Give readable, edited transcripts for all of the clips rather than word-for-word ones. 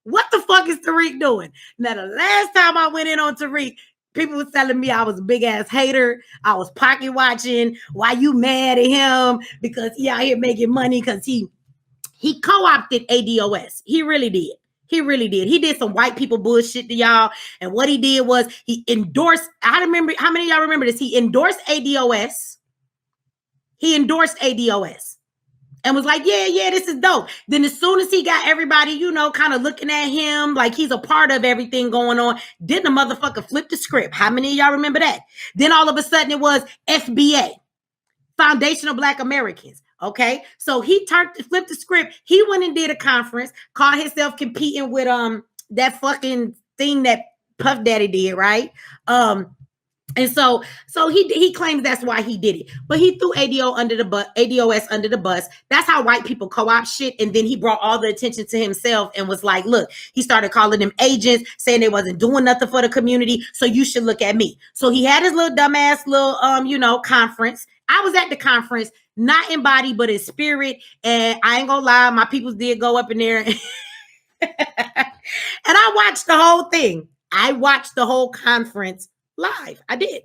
What the fuck is Tariq doing? Now, the last time I went in on Tariq, people was telling me I was a big ass hater. I was pocket watching. Why you mad at him? Because he out here making money because he co-opted ADOS. He really did. He really did. He did some white people bullshit to y'all. And what he did was he endorsed, I remember, how many of y'all remember this? He endorsed ADOS. He endorsed ADOS. And was like, yeah, this is dope. Then as soon as he got everybody, you know, kind of looking at him like he's a part of everything going on, then the motherfucker flipped the script. How many of y'all remember that? Then all of a sudden it was FBA, Foundational Black Americans. Okay, so he flipped the script. He went and did a conference, called himself competing with that fucking thing that Puff Daddy did, right? And so he claims that's why he did it. But he threw ADOS under the bus. That's how white people co-opt shit. And then he brought all the attention to himself and was like, look, he started calling them agents, saying they wasn't doing nothing for the community. So you should look at me. So he had his little dumbass little conference. I was at the conference, not in body, but in spirit. And I ain't gonna lie, my peoples did go up in there. And I watched the whole thing. I watched the whole conference live. I did.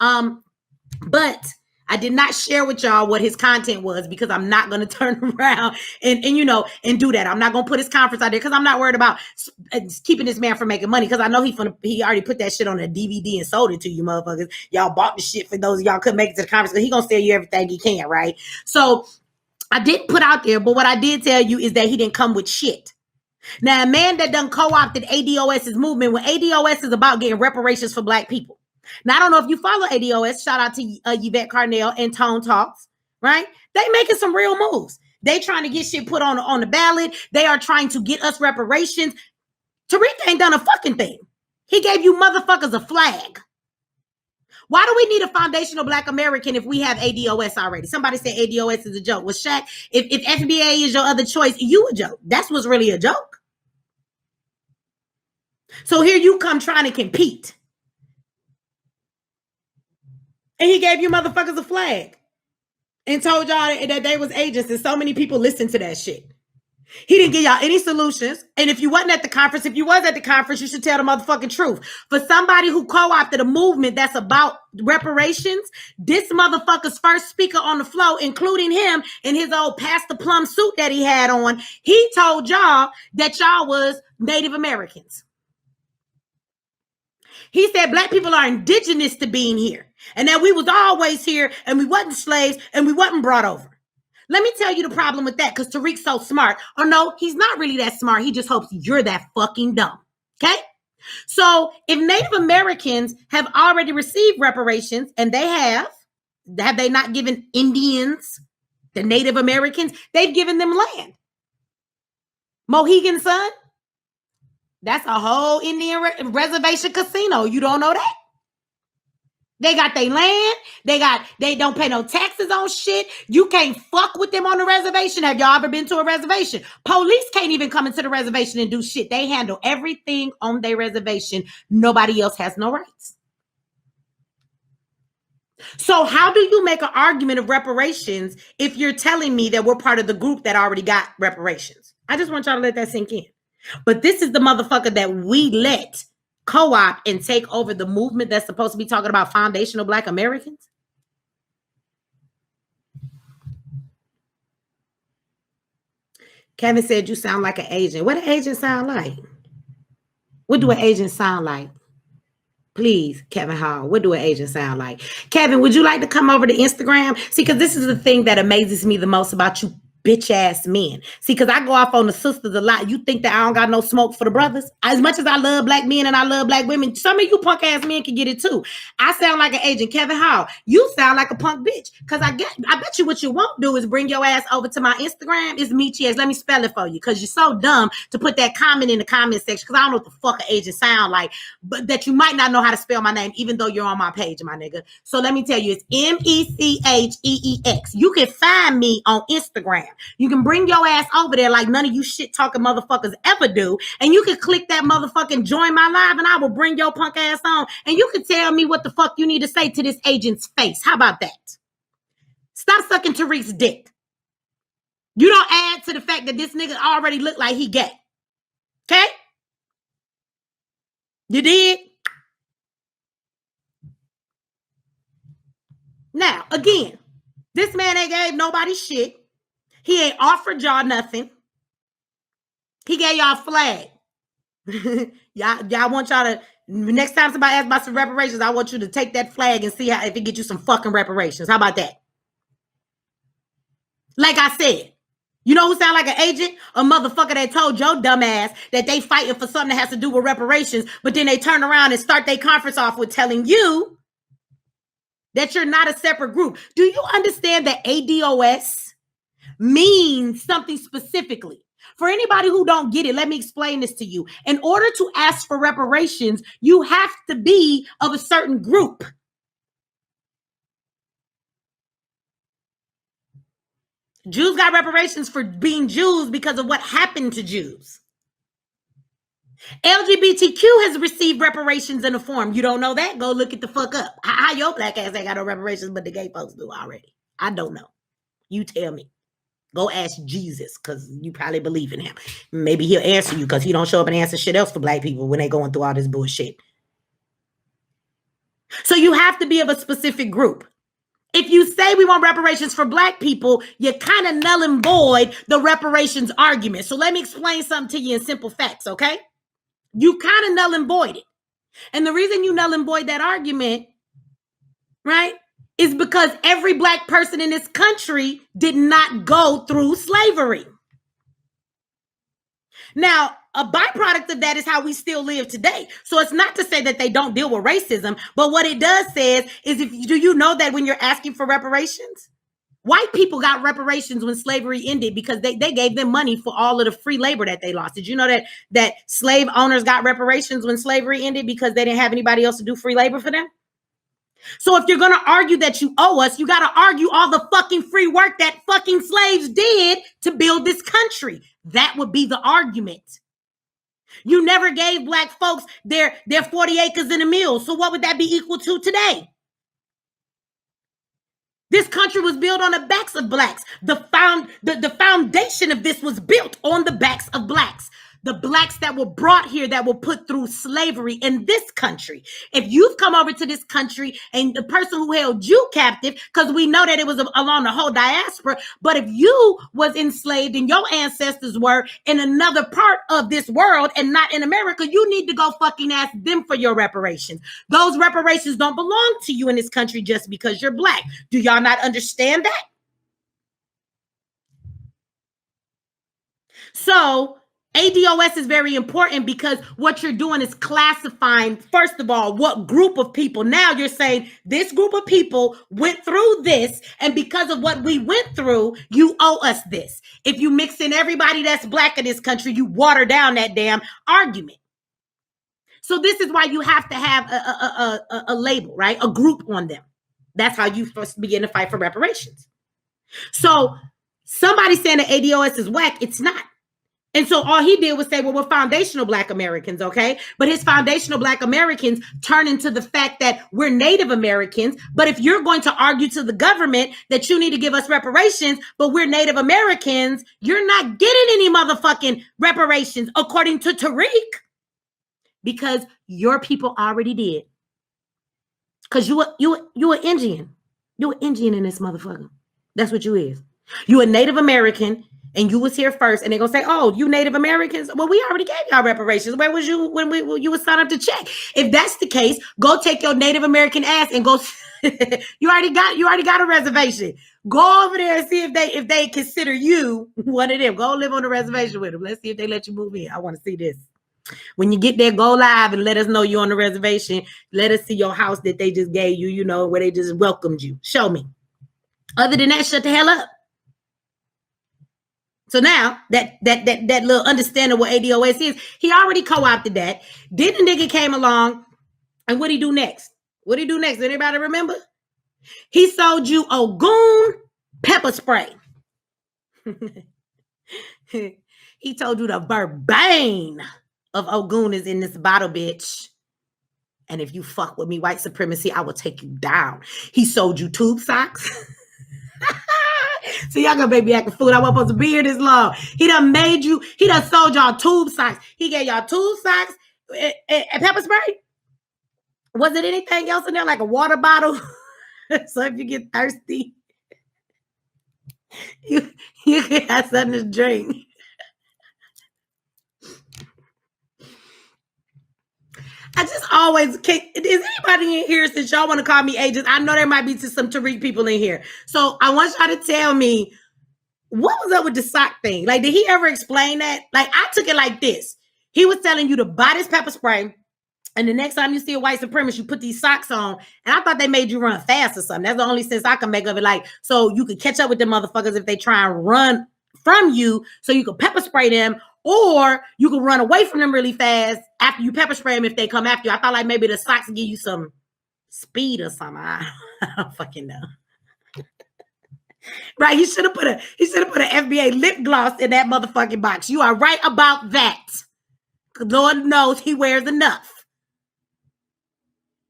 But I did not share with y'all what his content was because I'm not going to turn around and do that. I'm not going to put his conference out there because I'm not worried about keeping this man from making money because I know he already put that shit on a DVD and sold it to you motherfuckers. Y'all bought the shit for those of y'all couldn't make it to the conference because he going to sell you everything he can, right? So I didn't put out there, but what I did tell you is that he didn't come with shit. Now, a man that done co-opted ADOS's movement, when ADOS is about getting reparations for Black people. Now, I don't know if you follow ADOS. Shout out to Yvette Carnell and Tone Talks, right? They making some real moves. They trying to get shit put on the ballot. They are trying to get us reparations. Tariq ain't done a fucking thing. He gave you motherfuckers a flag. Why do we need a foundational Black American if we have ADOS already? Somebody said ADOS is a joke. Well, Shaq, if FBA is your other choice, you a joke. That's what's really a joke. So here you come trying to compete. And he gave you motherfuckers a flag and told y'all that they was agents, and so many people listened to that shit. He didn't give y'all any solutions. And if you wasn't at the conference, if you was at the conference, you should tell the motherfucking truth. For somebody who co-opted a movement that's about reparations, this motherfucker's first speaker on the floor, including him in his old Pastor Plum suit that he had on, he told y'all that y'all was Native Americans. He said Black people are indigenous to being here and that we was always here and we wasn't slaves and we wasn't brought over. Let me tell you the problem with that because Tariq's so smart. Or no, he's not really that smart. He just hopes you're that fucking dumb. Okay? So if Native Americans have already received reparations, and they have they not given Indians, the Native Americans, they've given them land. Mohegan Sun? That's a whole Indian reservation casino. You don't know that? They got their land. They don't pay no taxes on shit. You can't fuck with them on the reservation. Have y'all ever been to a reservation? Police can't even come into the reservation and do shit. They handle everything on their reservation. Nobody else has no rights. So how do you make an argument of reparations if you're telling me that we're part of the group that already got reparations? I just want y'all to let that sink in. But this is the motherfucker that we let co-opt and take over the movement that's supposed to be talking about foundational Black Americans. Kevin said you sound like an agent. What do agents sound like? What do an agent sound like? Please, Kevin Hall, what do an agent sound like? Kevin, would you like to come over to Instagram? See, because this is the thing that amazes me the most about you bitch ass men. See, because I go off on the sisters a lot. You think that I don't got no smoke for the brothers? As much as I love Black men and I love Black women, some of you punk ass men can get it too. I sound like an agent. Kevin Hall, you sound like a punk bitch. Because I bet you what you won't do is bring your ass over to my Instagram. It's Mechee X. Let me spell it for you. Because you're so dumb to put that comment in the comment section. Because I don't know what the fuck an agent sound like. But that you might not know how to spell my name, even though you're on my page, my nigga. So let me tell you, it's MECHEEX. You can find me on Instagram. You can bring your ass over there like none of you shit talking motherfuckers ever do. And you can click that motherfucking join my live and I will bring your punk ass on. And you can tell me what the fuck you need to say to this agent's face. How about that? Stop sucking Tariq's dick. You don't add to the fact that this nigga already looked like he gay. Okay? You did? Now, again, this man ain't gave nobody shit. He ain't offered y'all nothing. He gave y'all a flag. y'all want y'all to, next time somebody asks about some reparations, I want you to take that flag and see how if it get you some fucking reparations. How about that? Like I said, you know who sound like an agent? A motherfucker that told your dumb ass that they fighting for something that has to do with reparations, but then they turn around and start their conference off with telling you that you're not a separate group. Do you understand that ADOS means something specifically? For anybody who don't get it, let me explain this to you. In order to ask for reparations, you have to be of a certain group. Jews got reparations for being Jews because of what happened to Jews. LGBTQ has received reparations in a form. You don't know that? Go look it the fuck up. How your black ass ain't got no reparations, but the gay folks do already? I don't know. You tell me. Go ask Jesus, because you probably believe in him. Maybe he'll answer you, because he don't show up and answer shit else for black people when they going through all this bullshit. So you have to be of a specific group. If you say we want reparations for black people, you kind of null and void the reparations argument. So let me explain something to you in simple facts, okay? You kind of null and void it. And the reason you null and void that argument, right, is because every black person in this country did not go through slavery. Now, a byproduct of that is how we still live today. So it's not to say that they don't deal with racism, but what it does say is, do you know that when you're asking for reparations, white people got reparations when slavery ended because they gave them money for all of the free labor that they lost. Did you know that slave owners got reparations when slavery ended because they didn't have anybody else to do free labor for them? So if you're going to argue that you owe us, you got to argue all the fucking free work that fucking slaves did to build this country. That would be the argument. You never gave black folks their 40 acres in a mill. So what would that be equal to today? This country was built on the backs of blacks. The foundation of this was built on the backs of blacks. The blacks that were brought here, that were put through slavery in this country. If you've come over to this country and the person who held you captive, because we know that it was along the whole diaspora, but if you was enslaved and your ancestors were in another part of this world and not in America, you need to go fucking ask them for your reparations. Those reparations don't belong to you in this country just because you're black. Do y'all not understand that? So ADOS is very important because what you're doing is classifying, first of all, what group of people. Now you're saying this group of people went through this, and because of what we went through, you owe us this. If you mix in everybody that's black in this country, you water down that damn argument. So this is why you have to have a label, right? A group on them. That's how you first begin to fight for reparations. So somebody saying that ADOS is whack, it's not. And so all he did was say, well, we're foundational black Americans, okay? But his foundational black Americans turn into the fact that we're Native Americans. But if you're going to argue to the government that you need to give us reparations, but we're Native Americans, you're not getting any motherfucking reparations, according to Tariq, because your people already did. Because you an Indian. You an Indian in this motherfucker. That's what you is. You a Native American. And you was here first, and they're gonna say, "Oh, you Native Americans? Well, we already gave y'all reparations. Where was you when you was signed up to check? If that's the case, go take your Native American ass and go. you already got a reservation. Go over there and see if they consider you one of them. Go live on the reservation with them. Let's see if they let you move in. I want to see this. When you get there, go live and let us know you're on the reservation. Let us see your house that they just gave you. You know, where they just welcomed you. Show me. Other than that, shut the hell up." So now that little understanding what ADOS is, he already co-opted that. Then the nigga came along, and what'd he do next? What'd he do next? Anybody remember? He sold you Ogun pepper spray. He told you the verbatim of Ogun is in this bottle, bitch. And if you fuck with me, white supremacy, I will take you down. He sold you tube socks. So y'all gonna make me acting fool. I wasn't supposed to be here this long. He done made you, he done sold y'all tube socks. He gave y'all tube socks and pepper spray. Was it anything else in there, like a water bottle? So if you get thirsty, you can have something to drink. I just always can't. Is anybody in here, since y'all want to call me agents? I know there might be some Tariq people in here. So I want y'all to tell me, what was up with the sock thing? Like, did he ever explain that? Like, I took it like this. He was telling you to buy this pepper spray, and the next time you see a white supremacist, you put these socks on. And I thought they made you run fast or something. That's the only sense I can make of it. Like, so you could catch up with them motherfuckers if they try and run from you, so you could pepper spray them, or you could run away from them really fast after you pepper spray them if they come after you. I thought like maybe the socks give you some speed or something. I don't fucking know. Right? He should have put an FBA lip gloss in that motherfucking box. You are right about that. Lord knows he wears enough.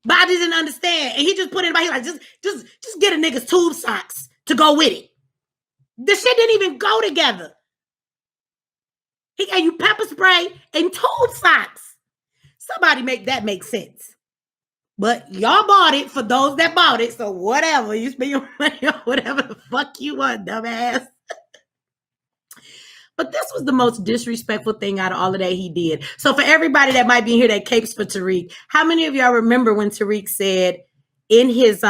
But I didn't understand. And he just put it by, like, just get a nigga's tube socks to go with it. This shit didn't even go together. He gave you pepper spray and tube socks. Somebody make that make sense. But y'all bought it for those that bought it. So whatever. You spend your money on whatever the fuck you want, dumbass. But this was the most disrespectful thing out of all of that he did. So for everybody that might be here that capes for Tariq, how many of y'all remember when Tariq said in his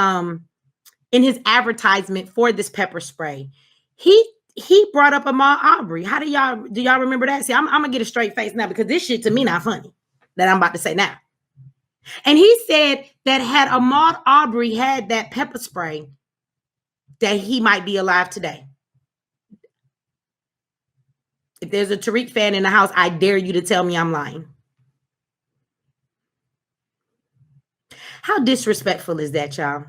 advertisement for this pepper spray, he brought up Ahmaud Arbery? How do y'all remember that? See, I'm gonna get a straight face now, because this shit to me not funny that I'm about to say now. And he said that had Ahmaud Arbery had that pepper spray, that he might be alive today. If there's a Tariq fan in the house, I dare you to tell me I'm lying. How disrespectful is that, y'all?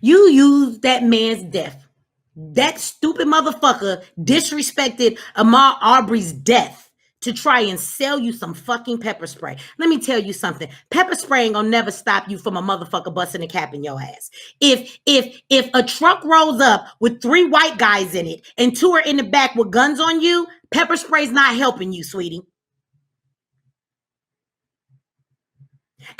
You used that man's death. That stupid motherfucker disrespected Ahmaud Arbery's death to try and sell you some fucking pepper spray. Let me tell you something. Pepper spray ain't gonna never stop you from a motherfucker busting a cap in your ass. If a truck rolls up with 3 white guys in it and 2 are in the back with guns on you, pepper spray's not helping you, sweetie.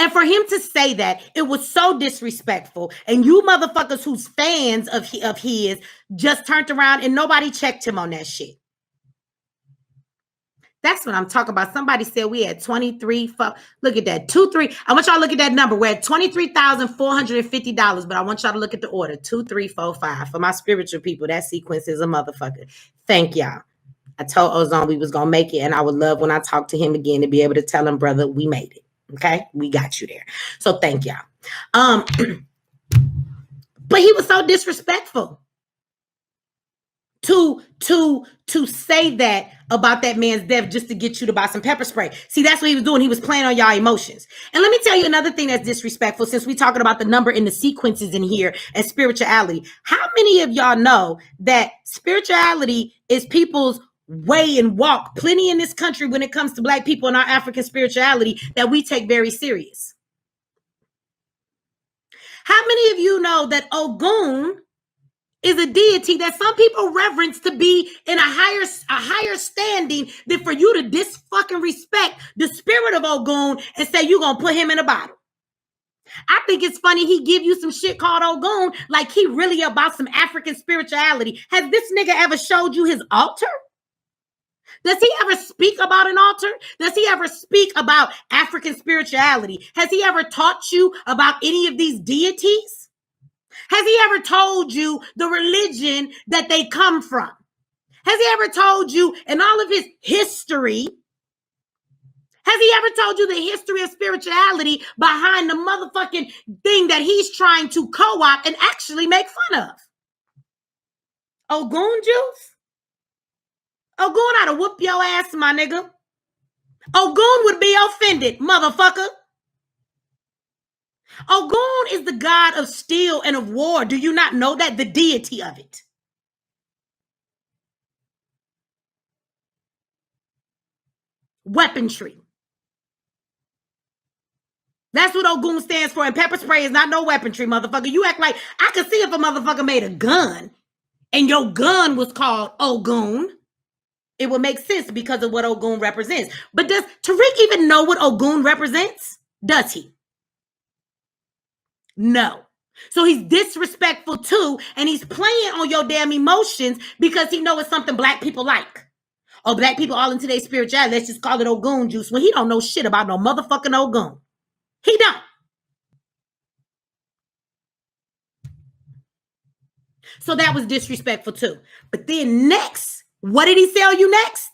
And for him to say that, it was so disrespectful. And you motherfuckers who's fans of his just turned around and nobody checked him on that shit. That's what I'm talking about. Somebody said we had 23. Look at that. 23. I want y'all to look at that number. We're at $23,450, but I want y'all to look at the order. 2345. For my spiritual people, that sequence is a motherfucker. Thank y'all. I told Ozone we was going to make it, and I would love when I talk to him again to be able to tell him, brother, we made it. Okay? We got you there. So thank y'all. But he was so disrespectful to say that about that man's death just to get you to buy some pepper spray. See, that's what he was doing. He was playing on y'all emotions. And let me tell you another thing that's disrespectful, since we're talking about the number and the sequences in here and spirituality. How many of y'all know that spirituality is people's way and walk? Plenty in this country when it comes to Black people and our African spirituality that we take very serious. How many of you know that Ogun is a deity that some people reverence to be in a higher standing than for you to fucking respect the spirit of Ogun and say you're gonna put him in a bottle? I think it's funny he give you some shit called Ogun like he really about some African spirituality. Has this nigga ever showed you his altar? Does he ever speak about an altar? Does he ever speak about African spirituality? Has he ever taught you about any of these deities? Has he ever told you the religion that they come from? Has he ever told you in all of his history? Has he ever told you the history of spirituality behind the motherfucking thing that he's trying to co-opt and actually make fun of? Ogun juice? Ogun ought to whoop your ass, my nigga. Ogun would be offended, motherfucker. Ogun is the god of steel and of war. Do you not know that? The deity of it. Weaponry. That's what Ogun stands for. And pepper spray is not no weaponry, motherfucker. You act like I could see if a motherfucker made a gun and your gun was called Ogun. It would make sense because of what Ogun represents. But does Tariq even know what Ogun represents? Does he? No. So he's disrespectful too, and he's playing on your damn emotions because he knows it's something black people like. Oh, black people all into their spirituality. Let's just call it Ogun juice. When he don't know shit about no motherfucking Ogun. He don't. So that was disrespectful too. But then next, what did he sell you next?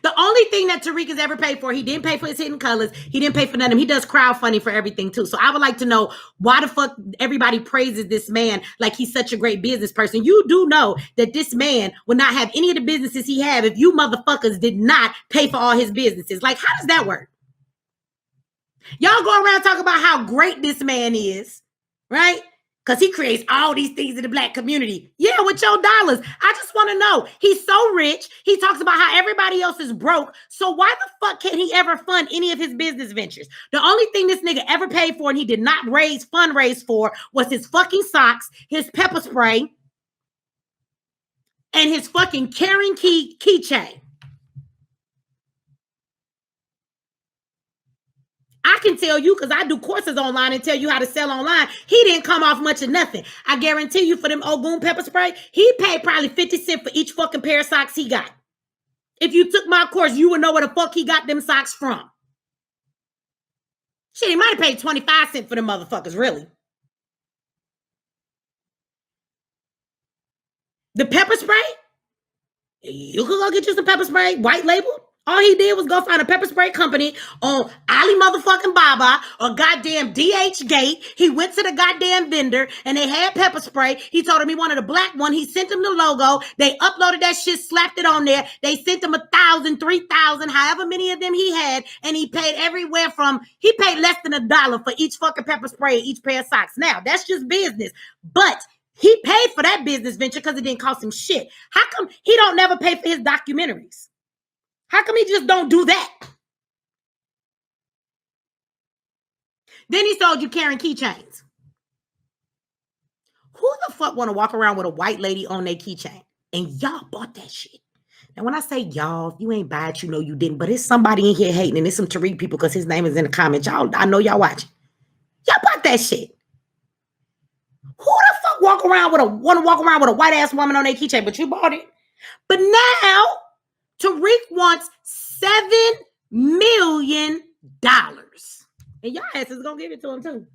The only thing that Tariq has ever paid for, he didn't pay for his hidden colors. He didn't pay for none of them. He does crowdfunding for everything too. So I would like to know why the fuck everybody praises this man like he's such a great business person. You do know that this man would not have any of the businesses he have if you motherfuckers did not pay for all his businesses. Like, how does that work? Y'all go around talking about how great this man is, right? Because he creates all these things in the black community. Yeah, with your dollars. I just want to know. He's so rich. He talks about how everybody else is broke. So why the fuck can't he ever fund any of his business ventures? The only thing this nigga ever paid for and he did not fundraise for was his fucking socks, his pepper spray, and his fucking carrying keychain. I can tell you because I do courses online and tell you how to sell online. He didn't come off much of nothing. I guarantee you for them Ogun pepper spray, he paid probably 50 cents for each fucking pair of socks he got. If you took my course, you would know where the fuck he got them socks from. Shit, he might have paid 25 cents for them motherfuckers, really. The pepper spray? You could go get you some pepper spray, white label. All he did was go find a pepper spray company on Ali motherfucking Baba or goddamn DH Gate. He went to the goddamn vendor and they had pepper spray. He told him he wanted a black one. He sent him the logo. They uploaded that shit, slapped it on there. They sent him 1,000, 3,000, however many of them he had. And he paid he paid less than $1 for each fucking pepper spray, each pair of socks. Now, that's just business. But he paid for that business venture because it didn't cost him shit. How come he don't never pay for his documentaries? How come he just don't do that? Then he sold you carrying keychains. Who the fuck want to walk around with a white lady on their keychain? And y'all bought that shit. Now, when I say y'all, you ain't buy it, you know you didn't. But it's somebody in here hating, and it's some Tariq people because his name is in the comments. Y'all, I know y'all watching. Y'all bought that shit. Who the fuck want to walk around with a white ass woman on their keychain? But you bought it. But now Tariq wants $7 million. And y'all asses gonna give it to him too.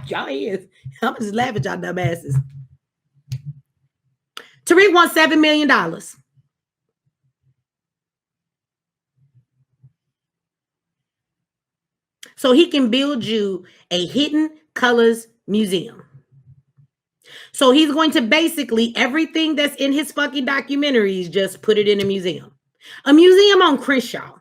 Y'all is. I'm just laughing at y'all dumb asses. Tariq wants $7 million. So he can build you a hidden colors museum. So he's going to basically everything that's in his fucking documentaries, just put it in a museum. A museum on Crenshaw.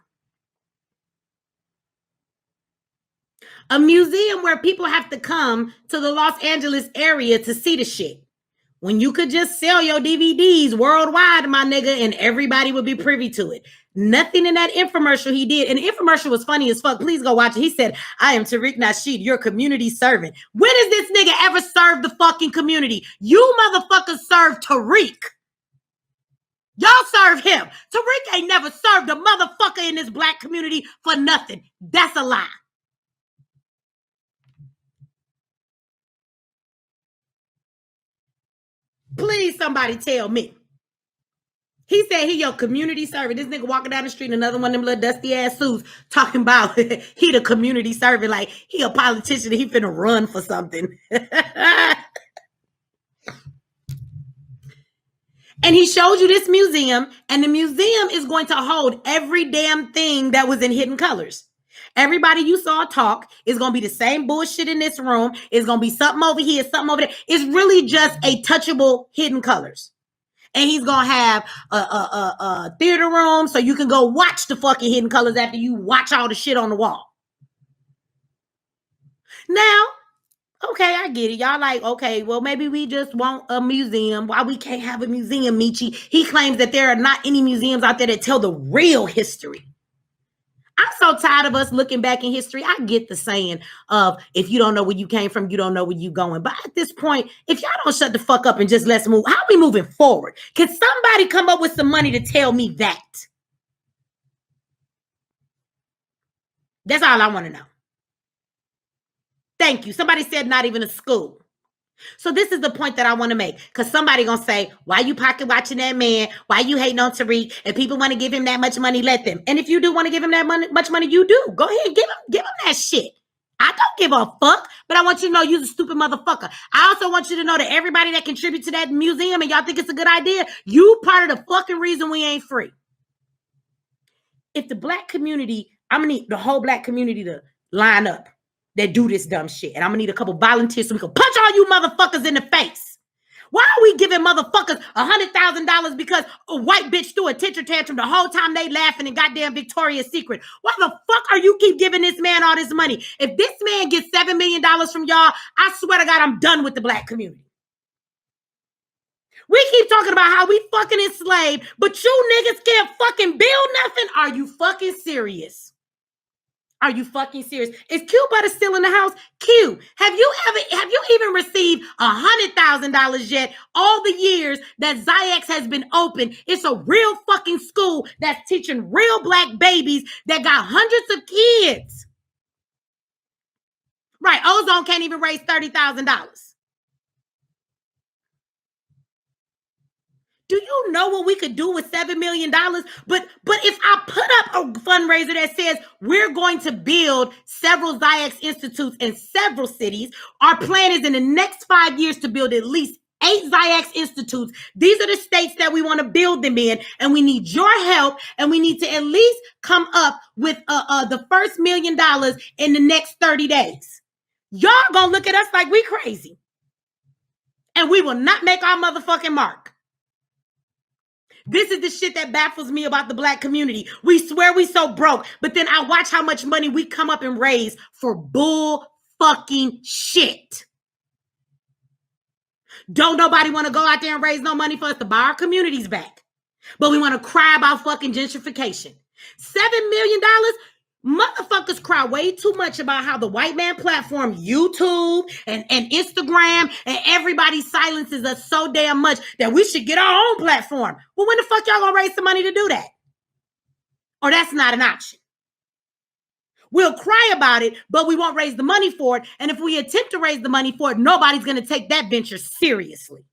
A museum where people have to come to the Los Angeles area to see the shit. When you could just sell your DVDs worldwide, my nigga, and everybody would be privy to it. Nothing in that infomercial he did. And the infomercial was funny as fuck. Please go watch it. He said, I am Tariq Nasheed, your community servant. When has this nigga ever served the fucking community? You motherfuckers serve Tariq. Y'all serve him. Tariq ain't never served a motherfucker in this black community for nothing. That's a lie. Please, somebody tell me. He said he your community servant. This nigga walking down the street, another one of them little dusty ass suits talking about he the community servant, like he a politician and he finna run for something. And he showed you this museum, and the museum is going to hold every damn thing that was in Hidden Colors. Everybody you saw talk is going to be the same bullshit in this room. It's going to be something over here, something over there. It's really just a touchable Hidden Colors. And he's going to have a theater room so you can go watch the fucking Hidden Colors after you watch all the shit on the wall. Now, okay, I get it. Y'all like, okay, well, maybe we just want a museum. Why we can't have a museum, Mechee? He claims that there are not any museums out there that tell the real history. I'm so tired of us looking back in history. I get the saying of if you don't know where you came from, you don't know where you going. But at this point, if y'all don't shut the fuck up and just let's move, how are we moving forward? Can somebody come up with some money to tell me that? That's all I want to know. Thank you. Somebody said not even a school. So this is the point that I want to make, because somebody gonna say, why you pocket watching that man? Why you hating on Tariq? If people want to give him that much money, let them. And if you do want to give him that much money, you do. Go ahead, give him that shit. I don't give a fuck, but I want you to know you're a stupid motherfucker. I also want you to know that everybody that contribute to that museum and y'all think it's a good idea, you part of the fucking reason we ain't free. If the black community, I'm gonna need the whole black community to line up that do this dumb shit. And I'm gonna need a couple volunteers so we can punch all you motherfuckers in the face. Why are we giving motherfuckers $100,000 because a white bitch threw a tantrum the whole time they laughing and goddamn Victoria's Secret? Why the fuck are you keep giving this man all this money? If this man gets $7 million from y'all, I swear to God, I'm done with the black community. We keep talking about how we fucking enslaved, but you niggas can't fucking build nothing. Are you fucking serious? Are you fucking serious? Is Q Butter still in the house? Q, have you even received $100,000 yet? All the years that Zayax has been open, it's a real fucking school that's teaching real black babies that got hundreds of kids. Right, Ozone can't even raise $30,000. Do you know what we could do with $7 million? But if I put up a fundraiser that says we're going to build several Zayax Institutes in several cities, our plan is in the next 5 years to build at least 8 Zayax Institutes. These are the states that we want to build them in, and we need your help, and we need to at least come up with the first $1 million in the next 30 days. Y'all gonna look at us like we crazy, and we will not make our motherfucking mark. This is the shit that baffles me about the black community. We swear we so broke, but then I watch how much money we come up and raise for bull fucking shit. Don't nobody want to go out there and raise no money for us to buy our communities back. But we want to cry about fucking gentrification. $7 million? Motherfuckers cry way too much about how the white man platform, YouTube and Instagram, and everybody silences us so damn much that we should get our own platform. Well, when the fuck y'all gonna raise some money to do that? Or that's not an option. We'll cry about it, but we won't raise the money for it. And if we attempt to raise the money for it, nobody's gonna take that venture seriously.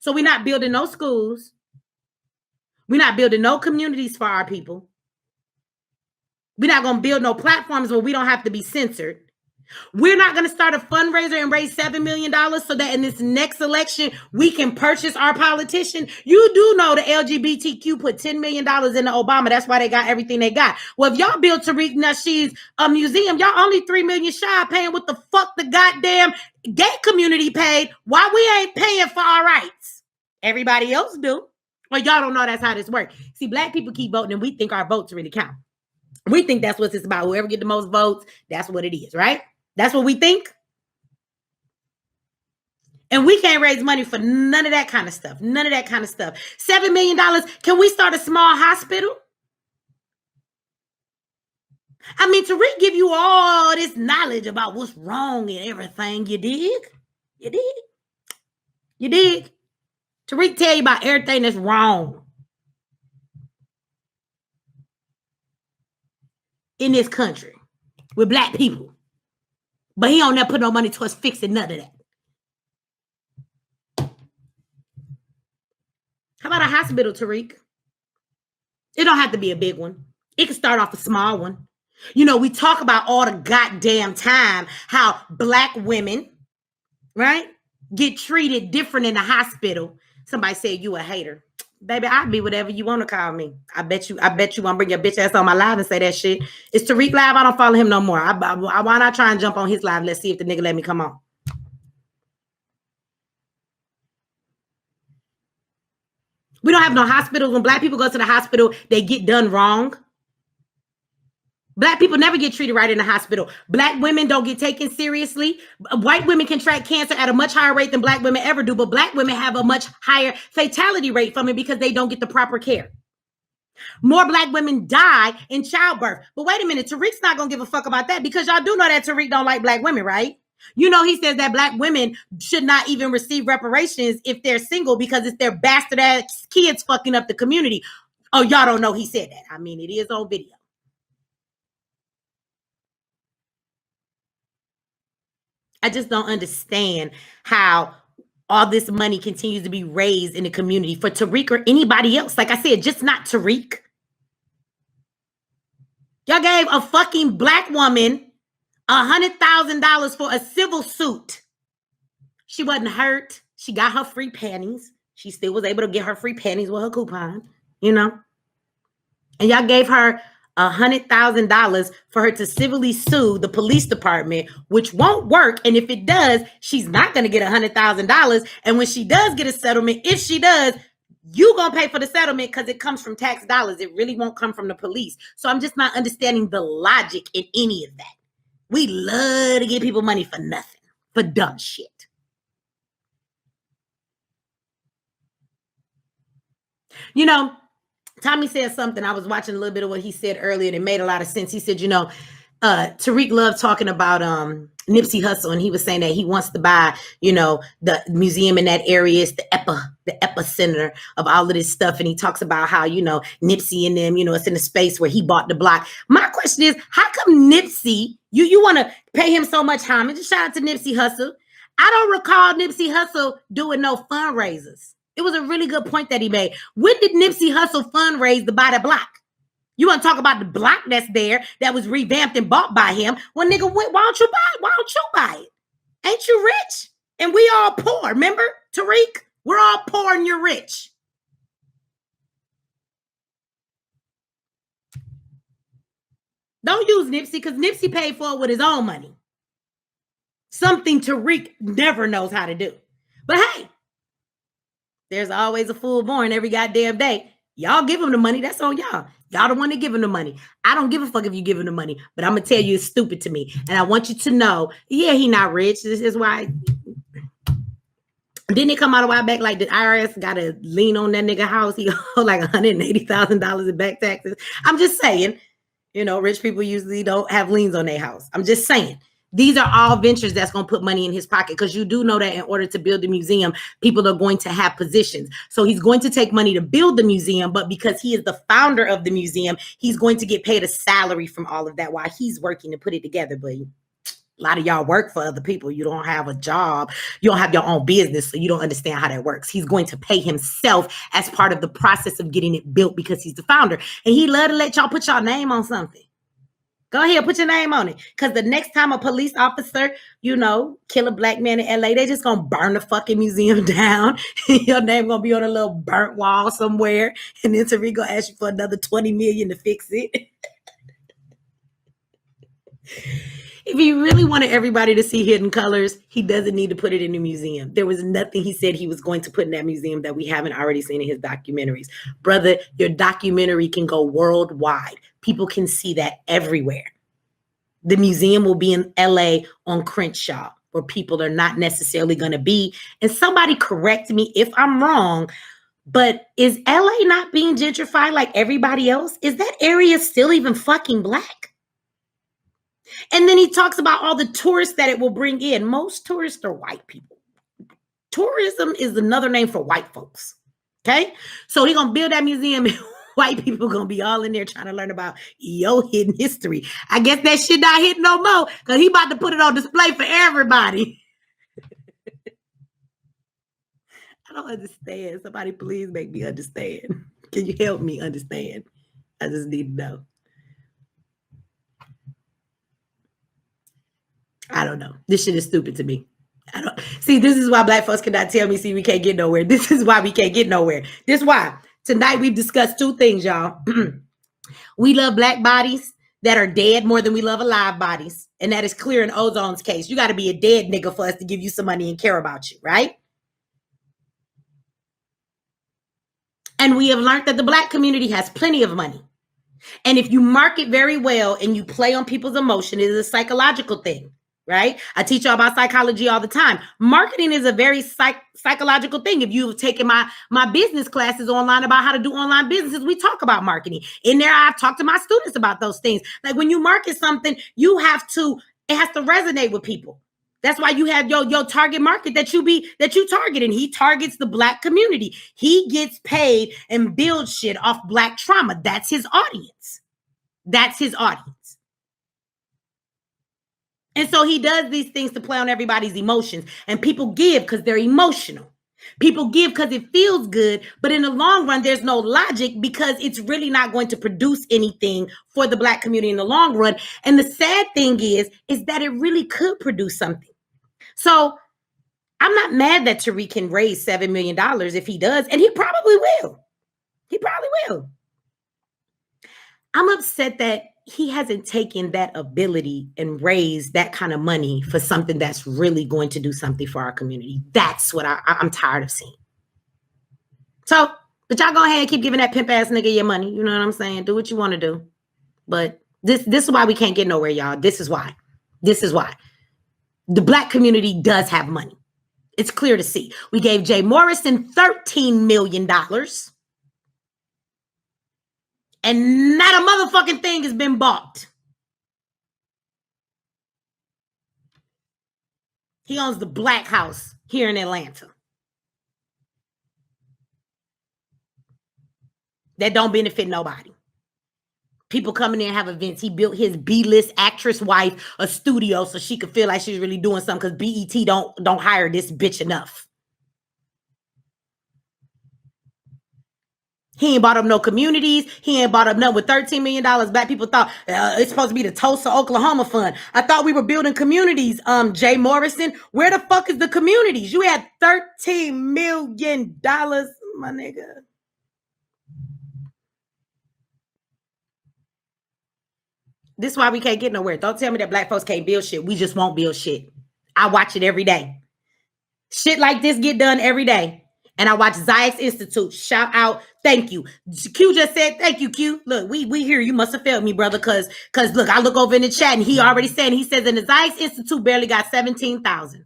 So we're not building no schools. We're not building no communities for our people. We're not going to build no platforms where we don't have to be censored. We're not going to start a fundraiser and raise $7 million so that in this next election, we can purchase our politician. You do know the LGBTQ put $10 million into Obama. That's why they got everything they got. Well, if y'all build Tariq Nasheed's museum, y'all only $3 million shy of paying what the fuck the goddamn gay community paid. Why we ain't paying for our rights? Everybody else do. Well, y'all don't know that's how this works. See, black people keep voting and we think our votes really count. We think that's what it's about. Whoever get the most votes, that's what it is, right? That's what we think. And we can't raise money for none of that kind of stuff. None of that kind of stuff. $7 million. Can we start a small hospital? I mean, Tariq give you all this knowledge about what's wrong and everything. You dig? You dig? You dig? Tariq tell you about everything that's wrong in this country with black people. But he don't never put no money towards fixing none of that. How about a hospital, Tariq? It don't have to be a big one. It can start off a small one. You know, we talk about all the goddamn time how black women, right, get treated different in the hospital. Somebody said you a hater. Baby, I'll be whatever you want to call me. I bet you want to bring your bitch ass on my live and say that shit. It's Tariq live. I don't follow him no more. Why not try and jump on his live? Let's see if the nigga let me come on. We don't have no hospitals. When black people go to the hospital, they get done wrong. Black people never get treated right in the hospital. Black women don't get taken seriously. White women contract cancer at a much higher rate than black women ever do, but black women have a much higher fatality rate from it because they don't get the proper care. More black women die in childbirth. But wait a minute, Tariq's not going to give a fuck about that because y'all do know that Tariq don't like black women, right? You know, he says that black women should not even receive reparations if they're single because it's their bastard ass kids fucking up the community. Oh, y'all don't know he said that. I mean, it is on video. I just don't understand how all this money continues to be raised in the community for Tariq or anybody else. Like I said, just not Tariq. Y'all gave a fucking black woman $100,000 for a civil suit. She wasn't hurt. She got her free panties. She still was able to get her free panties with her coupon, you know? And y'all gave her $100,000 for her to civilly sue the police department, which won't work. And if it does, she's not going to get $100,000. And when she does get a settlement, if she does, you gonna pay for the settlement because it comes from tax dollars. It really won't come from the police. So I'm just not understanding the logic in any of that. We love to give people money for nothing, for dumb shit. You know, Tommy said something. I was watching a little bit of what he said earlier and it made a lot of sense. He said, you know, Tariq loved talking about Nipsey Hussle, and he was saying that he wants to buy, you know, the museum in that area. It's the epicenter of all of this stuff. And he talks about how, you know, Nipsey and them, you know, it's in the space where he bought the block. My question is, how come Nipsey, you want to pay him so much homage? Just shout out to Nipsey Hussle. I don't recall Nipsey Hussle doing no fundraisers. It was a really good point that he made. When did Nipsey Hussle fundraise to buy the block? You want to talk about the block that's there that was revamped and bought by him? Well, nigga, why don't you buy it? Why don't you buy it? Ain't you rich? And we all poor. Remember, Tariq? We're all poor and you're rich. Don't use Nipsey because Nipsey paid for it with his own money. Something Tariq never knows how to do. But hey, there's always a fool born every goddamn day. Y'all give him the money. That's on y'all. Y'all the one to give him the money. I don't give a fuck if you give him the money, but I'm going to tell you it's stupid to me. And I want you to know, yeah, he not rich. This is why. Didn't it come out a while back like the IRS got to lean on that nigga house? He owed like $180,000 in back taxes. I'm just saying, you know, rich people usually don't have liens on their house. I'm just saying. These are all ventures that's going to put money in his pocket because you do know that in order to build the museum, people are going to have positions. So he's going to take money to build the museum, but because he is the founder of the museum, he's going to get paid a salary from all of that while he's working to put it together. But a lot of y'all work for other people. You don't have a job. You don't have your own business, so you don't understand how that works. He's going to pay himself as part of the process of getting it built because he's the founder. And he love to let y'all put y'all name on something. Go ahead, put your name on it. Because the next time a police officer, you know, kill a black man in LA, they just going to burn the fucking museum down. Your name going to be on a little burnt wall somewhere. And then Tariq going to ask you for another $20 million to fix it. If he really wanted everybody to see Hidden Colors, he doesn't need to put it in the museum. There was nothing he said he was going to put in that museum that we haven't already seen in his documentaries. Brother, your documentary can go worldwide. People can see that everywhere. The museum will be in LA on Crenshaw, where people are not necessarily going to be. And somebody correct me if I'm wrong, but is LA not being gentrified like everybody else? Is that area still even fucking black? And then he talks about all the tourists that it will bring in. Most tourists are white people. Tourism is another name for white folks. Okay? So he's going to build that museum and white people going to be all in there trying to learn about your hidden history. I guess that shit not hidden no more because he about to put it on display for everybody. I don't understand. Somebody please make me understand. Can you help me understand? I just need to know. I don't know. This shit is stupid to me. I don't see. This is why black folks cannot tell me, see, we can't get nowhere. This is why we can't get nowhere. This is why tonight we've discussed two things, y'all. We love black bodies that are dead more than we love alive bodies. And that is clear in Ozone's case. You got to be a dead nigga for us to give you some money and care about you, right? And we have learned that the black community has plenty of money. And if you market very well and you play on people's emotion, it is a psychological thing. right? I teach y'all about psychology all the time. Marketing is a very psychological thing. If you've taken my business classes online about how to do online businesses, we talk about marketing. In there, I've talked to my students about those things. Like when you market something, it has to resonate with people. That's why you have your target market that you target, and he targets the Black community. He gets paid and builds shit off Black trauma. That's his audience. That's his audience. And so he does these things to play on everybody's emotions. And people give because they're emotional. People give because it feels good. But in the long run, there's no logic because it's really not going to produce anything for the Black community in the long run. And the sad thing is that it really could produce something. So I'm not mad that Tariq can raise $7 million if he does. And he probably will. He probably will. I'm upset that he hasn't taken that ability and raised that kind of money for something that's really going to do something for our community. That's what I'm tired of seeing. So, but y'all go ahead and keep giving that pimp ass nigga your money. You know what I'm saying? Do what you want to do. But this is why we can't get nowhere, y'all. This is why. The Black community does have money. It's clear to see. We gave Jay Morrison $13 million. And not a motherfucking thing has been bought. He owns the Black House here in Atlanta. That don't benefit nobody. People coming in and have events. He built his B-list actress wife a studio so she could feel like she's really doing something because BET don't hire this bitch enough. He ain't bought up no communities. He ain't bought up nothing with $13 million. Black people thought it's supposed to be the Tulsa, Oklahoma fund. I thought we were building communities, Jay Morrison. Where the fuck is the communities? You had $13 million, my nigga. This is why we can't get nowhere. Don't tell me that Black folks can't build shit. We just won't build shit. I watch it every day. Shit like this get done every day. And I watch Zayek's Institute. Shout out. Thank you. Q just said, thank you, Q. Look, we hear you must have failed me, brother. Cause look, I look over in the chat and he already said, he says in the Zayek's Institute barely got 17,000.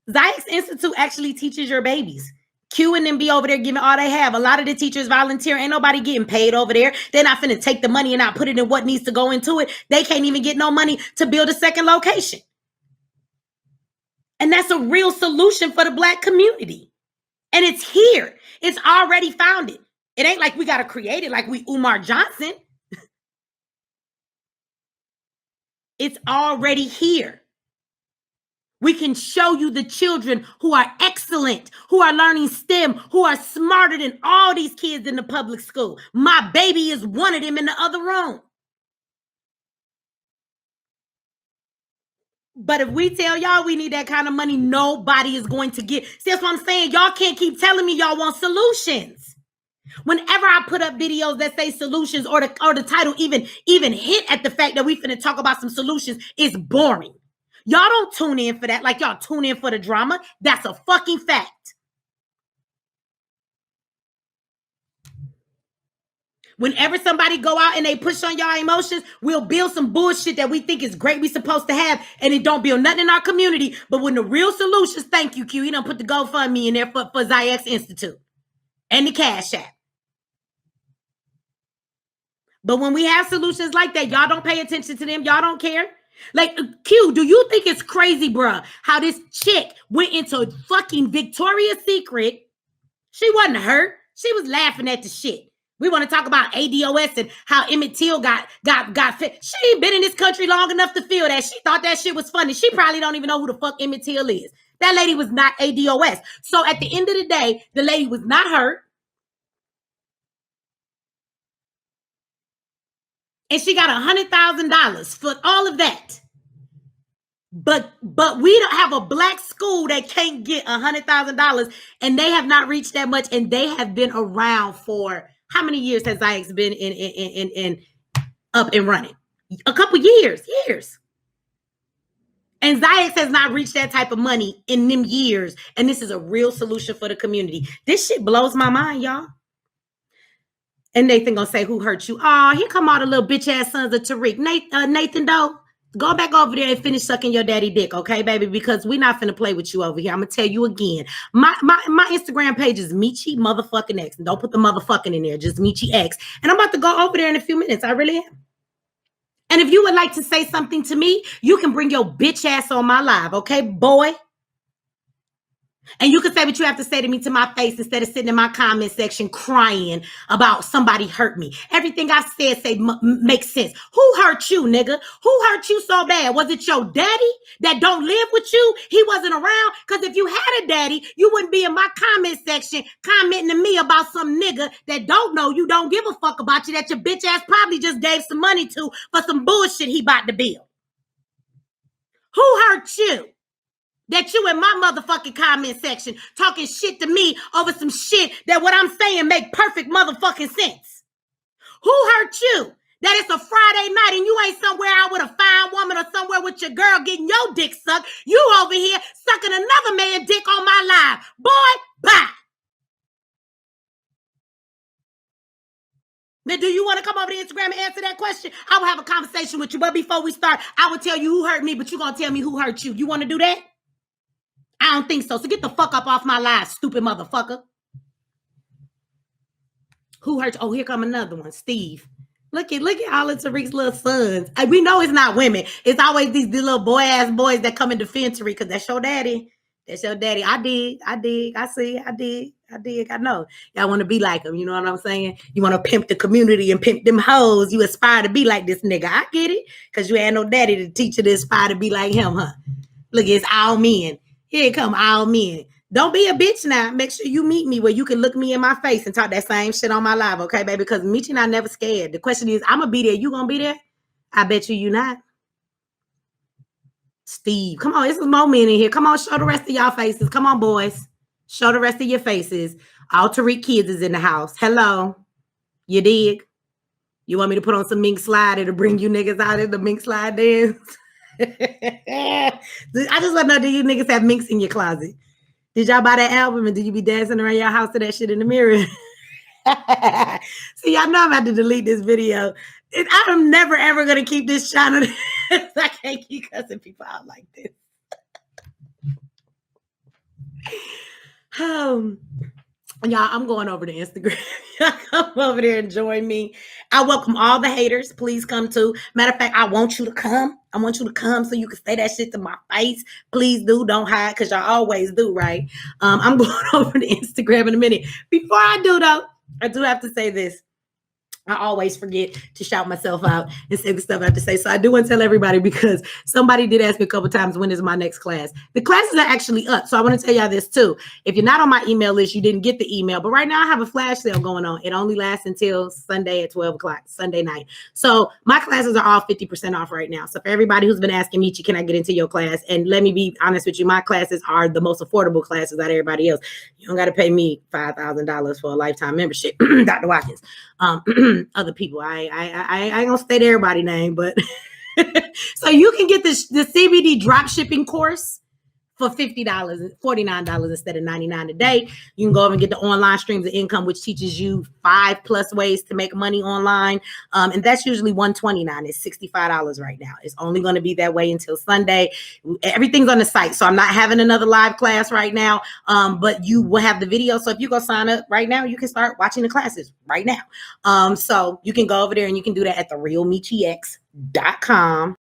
Zayek's Institute actually teaches your babies. Q and them be over there giving all they have. A lot of the teachers volunteer. Ain't nobody getting paid over there. They're not finna take the money and not put it in what needs to go into it. They can't even get no money to build a second location. And that's a real solution for the Black community. And it's here. It's already founded. It ain't like we got to create it like we Umar Johnson. It's already here. We can show you the children who are excellent, who are learning STEM, who are smarter than all these kids in the public school. My baby is one of them in the other room. But if we tell y'all we need that kind of money, nobody is going to get. See, that's what I'm saying. Y'all can't keep telling me y'all want solutions. Whenever I put up videos that say solutions or the title even hint at the fact that we finna talk about some solutions, it's boring. Y'all don't tune in for that like y'all tune in for the drama. That's a fucking fact. Whenever somebody go out and they push on y'all emotions, we'll build some bullshit that we think is great we supposed to have, and it don't build nothing in our community. But when the real solutions, thank you, Q, he done put the GoFundMe in there for Zayek's Institute and the Cash App. But when we have solutions like that, y'all don't pay attention to them. Y'all don't care. Like, Q, do you think it's crazy, bruh, how this chick went into fucking Victoria's Secret? She wasn't hurt. She was laughing at the shit. We want to talk about ADOS and how Emmett Till got fit. She ain't been in this country long enough to feel that. She thought that shit was funny. She probably don't even know who the fuck Emmett Till is. That lady was not ADOS. So at the end of the day, the lady was not hurt. And she got $100,000 for all of that. But we don't have a Black school that can't get $100,000, and they have not reached that much, and they have been around for how many years has Zayek's been in up and running? A couple years. And Zayek's has not reached that type of money in them years, and this is a real solution for the community. This shit blows my mind, y'all. And Nathan gonna say, who hurt you? Oh, here come all the little bitch ass sons of Tariq. Nathan Doe, Go back over there and finish sucking your daddy dick, okay, baby? Because we're not finna play with you over here. I'm gonna tell you again. My Instagram page is Mechee motherfucking X. And don't put the motherfucking in there, just Mechee X. And I'm about to go over there in a few minutes. I really am. And if you would like to say something to me, you can bring your bitch ass on my live, okay, boy? And you can say what you have to say to me to my face instead of sitting in my comment section crying about somebody hurt me. Everything I said makes sense. Who hurt you, nigga? Who hurt you so bad? Was it your daddy that don't live with you? He wasn't around? Because if you had a daddy, you wouldn't be in my comment section commenting to me about some nigga that don't know you, don't give a fuck about you, that your bitch ass probably just gave some money to for some bullshit he about to build. Who hurt you? That you in my motherfucking comment section talking shit to me over some shit that what I'm saying make perfect motherfucking sense. Who hurt you? That it's a Friday night and you ain't somewhere out with a fine woman or somewhere with your girl getting your dick sucked. You over here sucking another man's dick on my live. Boy, bye. Now, do you want to come over to Instagram and answer that question? I will have a conversation with you. But before we start, I will tell you who hurt me, but you're going to tell me who hurt you. You want to do that? I don't think so. So get the fuck up off my live, stupid motherfucker. Who hurt you? Oh, here come another one, Steve. Look at all of Tariq's little sons. We know it's not women. It's always these little boy-ass boys that come and defend Tariq because that's your daddy. That's your daddy. I dig. I see. I dig. I know. Y'all want to be like him. You know what I'm saying? You want to pimp the community and pimp them hoes. You aspire to be like this nigga. I get it. Because you had no daddy to teach you to aspire to be like him, huh? Look, it's all men. Here come all men. Don't be a bitch now. Make sure you meet me where you can look me in my face and talk that same shit on my live, okay, baby? Because Mechee and I never scared. The question is, I'm going to be there. You going to be there? I bet you not. Steve, come on. It's some more men in here. Come on, show the rest of y'all faces. Come on, boys. Show the rest of your faces. All Tariq kids is in the house. Hello. You dig? You want me to put on some mink slide to bring you niggas out in the mink slide dance? I just want to know, do you niggas have minks in your closet? Did y'all buy that album and did you be dancing around your house to that shit in the mirror? See, y'all know I'm about to delete this video. I'm never ever gonna keep this channel. I can't keep cussing people out like this. Y'all, I'm going over to Instagram. Y'all come over there and join me. I welcome all the haters. Please come too. Matter of fact, I want you to come. I want you to come so you can say that shit to my face. Please do. Don't hide because y'all always do, right? I'm going over to Instagram in a minute. Before I do, though, I do have to say this. I always forget to shout myself out and say the stuff I have to say. So I do want to tell everybody because somebody did ask me a couple times, when is my next class? The classes are actually up. So I want to tell y'all this too. If you're not on my email list, you didn't get the email. But right now I have a flash sale going on. It only lasts until Sunday at 12 o'clock, Sunday night. So my classes are all 50% off right now. So for everybody who's been asking Mechee, can I get into your class? And let me be honest with you, my classes are the most affordable classes out of everybody else. You don't got to pay me $5,000 for a lifetime membership. Dr. Watkins. Other people. I ain't gonna state everybody's name, but so you can get the CBD drop shipping course for $50, $49 instead of $99 a day. You can go over and get the online streams of income, which teaches you 5+ ways to make money online. And that's usually $129. It's $65 right now. It's only going to be that way until Sunday. Everything's on the site. So I'm not having another live class right now. But you will have the video. So if you go sign up right now, you can start watching the classes right now. So you can go over there and you can do that at therealmecheex.com.